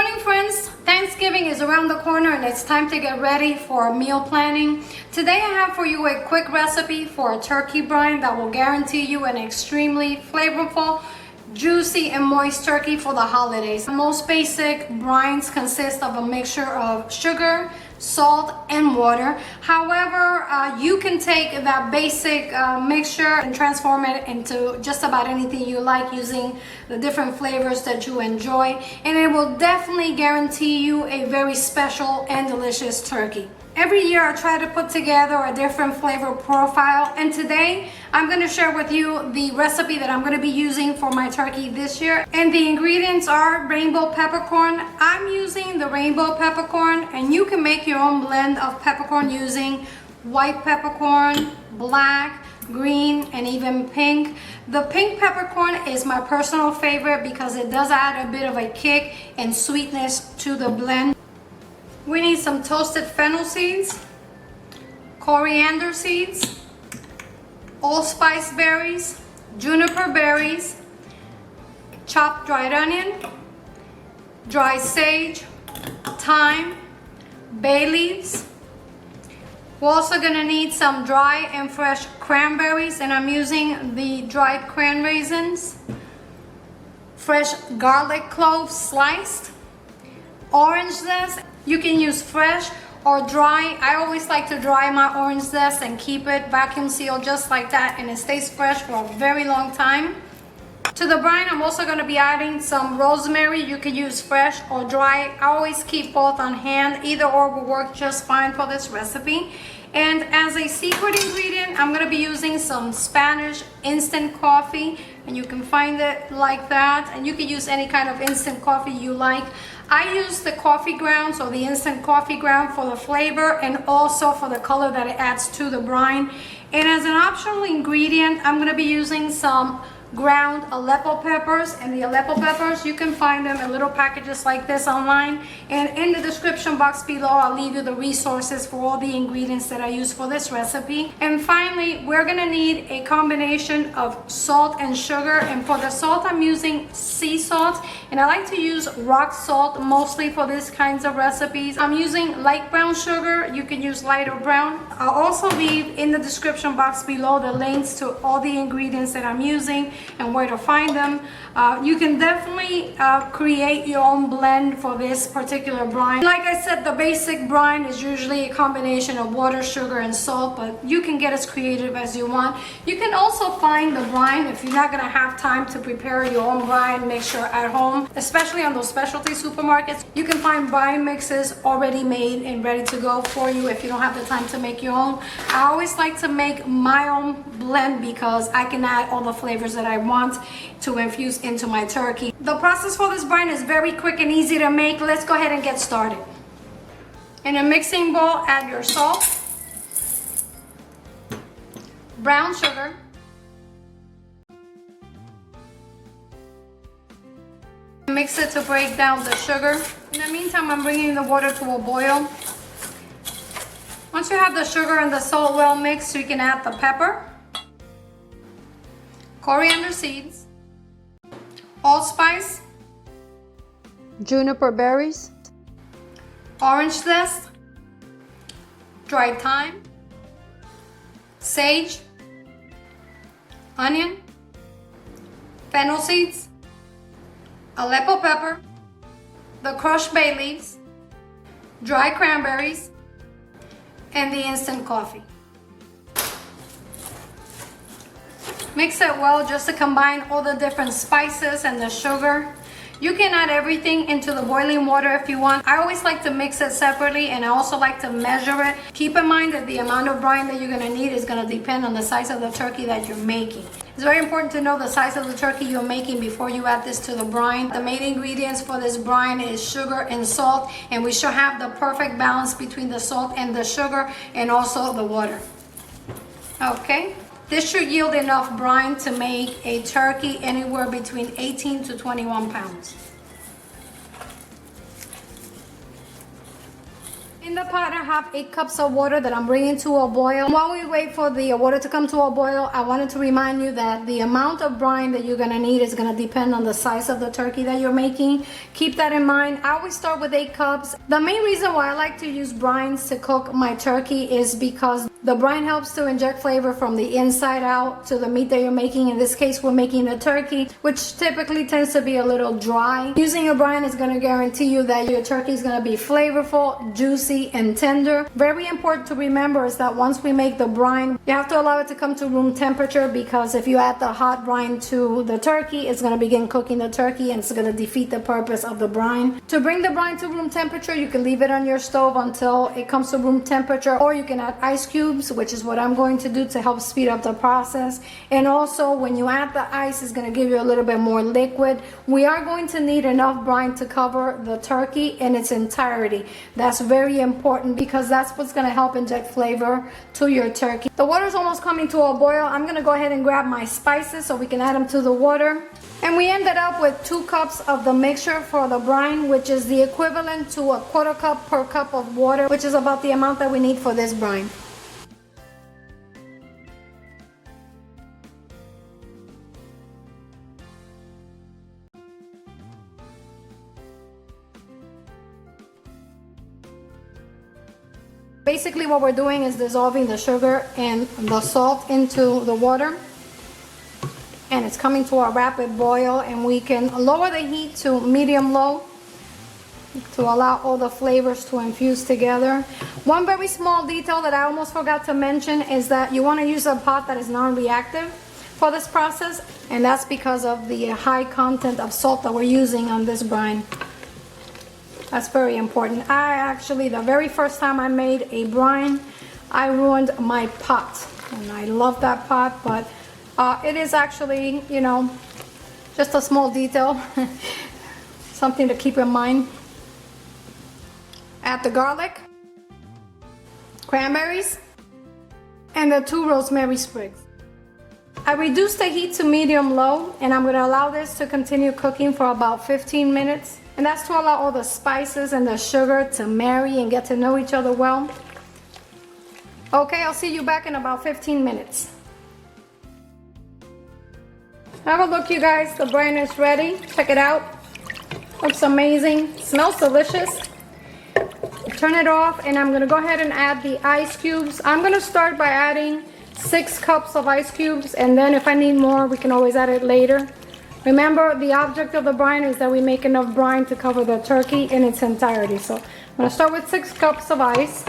morning, friends. Thanksgiving is around the corner and it's time to get ready for meal planning. Today I have for you a quick recipe for a turkey brine that will guarantee you an extremely flavorful, juicy and moist turkey for the holidays. Most basic brines consist of a mixture of sugar, salt and water. However, you can take that basic mixture and transform it into just about anything you like using the different flavors that you enjoy, and it will definitely guarantee you a very special and delicious turkey. Every year I try to put together a different flavor profile, and today I'm going to share with you the recipe that I'm going to be using for my turkey this year. And the ingredients are rainbow peppercorn. I'm using the rainbow peppercorn, and you can make your own blend of peppercorn using white peppercorn, black, green, and even pink. The pink peppercorn is my personal favorite because it does add a bit of a kick and sweetness to the blend. We need some toasted fennel seeds, coriander seeds, allspice berries, juniper berries, chopped dried onion, dry sage, thyme, bay leaves. We're also gonna need some dry and fresh cranberries, and I'm using the dried cran raisins, fresh garlic cloves sliced, orange zest. You can use fresh or dry. I always like to dry my orange zest and keep it vacuum sealed just like that, and it stays fresh for a very long time. To the brine, I'm also going to be adding some rosemary. You can use fresh or dry. I always keep both on hand. Either or will work just fine for this recipe. And as a secret ingredient, I'm going to be using some Spanish instant coffee, and you can find it like that, and you can use any kind of instant coffee you like. I use the coffee grounds or the instant coffee ground for the flavor and also for the color that it adds to the brine. And as an optional ingredient, I'm going to be using some ground Aleppo peppers, and the Aleppo peppers, you can find them in little packages like this online, and in the description box below I'll leave you the resources for all the ingredients that I use for this recipe. And finally, we're gonna need a combination of salt and sugar, and for the salt I'm using sea salt, and I like to use rock salt mostly for these kinds of recipes. I'm using light brown sugar. You can use light or brown. I'll also leave in the description box below the links to all the ingredients that I'm using and where to find them. You can definitely create your own blend for this particular brine. Like I said, the basic brine is usually a combination of water, sugar, and salt, but you can get as creative as you want. You can also find the brine if you're not gonna have time to prepare your own brine mixture at home, especially on those specialty supermarkets. You can find brine mixes already made and ready to go for you if you don't have the time to make your own. I always like to make my own blend because I can add all the flavors that I want to infuse into my turkey. The process for this brine is very quick and easy to make. Let's go ahead and get started. In a mixing bowl, add your salt, brown sugar, mix it to break down the sugar. In the meantime, I'm bringing the water to a boil. Once you have the sugar and the salt well mixed, you can add the pepper, coriander seeds, allspice, juniper berries, orange zest, dried thyme, sage, onion, fennel seeds, Aleppo pepper, the crushed bay leaves, dry cranberries, and the instant coffee. Mix it well just to combine all the different spices and the sugar. You can add everything into the boiling water if you want. I always like to mix it separately, and I also like to measure it. Keep in mind that the amount of brine that you're gonna need is gonna depend on the size of the turkey that you're making. It's very important to know the size of the turkey you're making before you add this to the brine. The main ingredients for this brine is sugar and salt, and we should have the perfect balance between the salt and the sugar and also the water. Okay. This should yield enough brine to make a turkey anywhere between 18 to 21 pounds. In the pot, I have 8 cups of water that I'm bringing to a boil. While we wait for the water to come to a boil, I wanted to remind you that the amount of brine that you're gonna need is gonna depend on the size of the turkey that you're making. Keep that in mind. I always start with 8 cups. The main reason why I like to use brines to cook my turkey is because the brine helps to inject flavor from the inside out to the meat that you're making. In this case, we're making a turkey, which typically tends to be a little dry. Using a brine is gonna guarantee you that your turkey is gonna be flavorful, juicy, and tender. Very important to remember is that once we make the brine, you have to allow it to come to room temperature, because if you add the hot brine to the turkey, it's gonna begin cooking the turkey and it's gonna defeat the purpose of the brine. To bring the brine to room temperature, you can leave it on your stove until it comes to room temperature, or you can add ice cubes, which is what I'm going to do to help speed up the process. And also, when you add the ice, it's gonna give you a little bit more liquid. We are going to need enough brine to cover the turkey in its entirety. That's very important because that's what's gonna help inject flavor to your turkey. The water's almost coming to a boil. I'm gonna go ahead and grab my spices so we can add them to the water. And we ended up with 2 cups of the mixture for the brine, which is the equivalent to a 1/4 cup per cup of water, which is about the amount that we need for this brine. Basically what we're doing is dissolving the sugar and the salt into the water, and it's coming to a rapid boil, and we can lower the heat to medium-low to allow all the flavors to infuse together. One very small detail that I almost forgot to mention is that you want to use a pot that is non-reactive for this process, and that's because of the high content of salt that we're using on this brine. That's very important. The very first time I made a brine, I ruined my pot, and I love that pot, but it is actually, you know, just a small detail, something to keep in mind. Add the garlic, cranberries, and the 2 rosemary sprigs. I reduced the heat to medium-low, and I'm going to allow this to continue cooking for about 15 minutes. And that's to allow all the spices and the sugar to marry and get to know each other well. Okay, I'll see you back in about 15 minutes. Have a look, you guys. The brine is ready. Check it out. Looks amazing. Smells delicious. Turn it off, and I'm gonna go ahead and add the ice cubes. I'm gonna start by adding 6 cups of ice cubes, and then if I need more, we can always add it later. Remember, the object of the brine is that we make enough brine to cover the turkey in its entirety. So I'm gonna start with 6 cups of ice.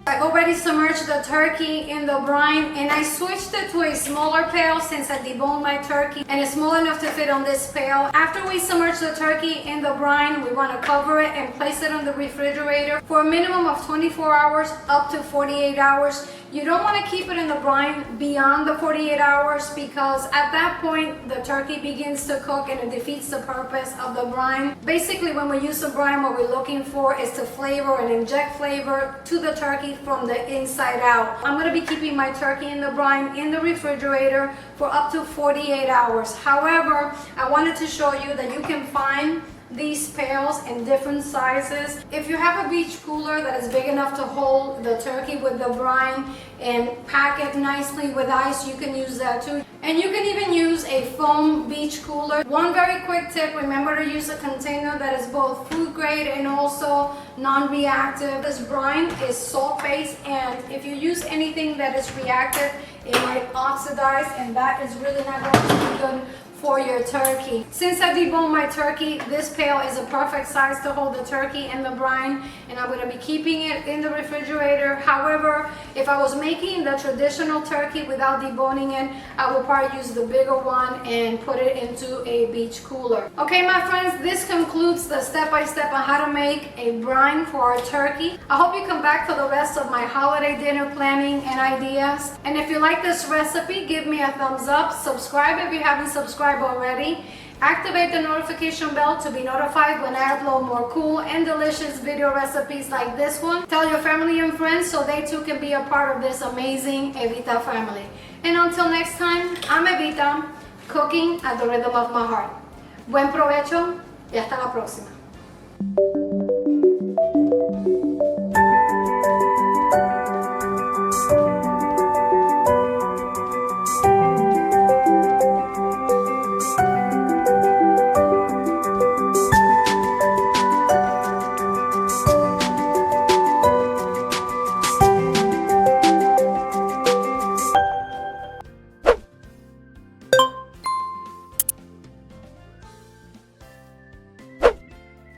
I already submerged the turkey in the brine, and I switched it to a smaller pail since I deboned my turkey, and it's small enough to fit on this pail. After we submerge the turkey in the brine, we want to cover it and place it on the refrigerator for a minimum of 24 hours up to 48 hours. You don't want to keep it in the brine beyond the 48 hours because at that point the turkey begins to cook and it defeats the purpose of the brine. Basically, when we use the brine, what we're looking for is to flavor and inject flavor to the turkey from the inside out. I'm going to be keeping my turkey in the brine in the refrigerator for up to 48 hours. However, I wanted to show you that you can find these pails in different sizes. If you have a beach cooler that is big enough to hold the turkey with the brine and pack it nicely with ice, you can use that too. And you can even use a foam beach cooler. One very quick tip, remember to use a container that is both food grade and also non-reactive. This brine is salt-based, and if you use anything that is reactive, it might oxidize, and that is really not going to be good for your turkey. Since I deboned my turkey, this pail is a perfect size to hold the turkey and the brine, and I'm going to be keeping it in the refrigerator. However, if I was making the traditional turkey without deboning it, I would probably use the bigger one and put it into a beach cooler. Okay, my friends, this concludes the step-by-step on how to make a brine for our turkey. I hope you come back for the rest of my holiday dinner planning and ideas. And if you like this recipe, give me a thumbs up. Subscribe if you haven't subscribed already. Activate the notification bell to be notified when I upload more cool and delicious video recipes like this one. Tell your family and friends so they too can be a part of this amazing Evita family. And until next time, I'm Evita, cooking at the rhythm of my heart. Buen provecho y hasta la próxima.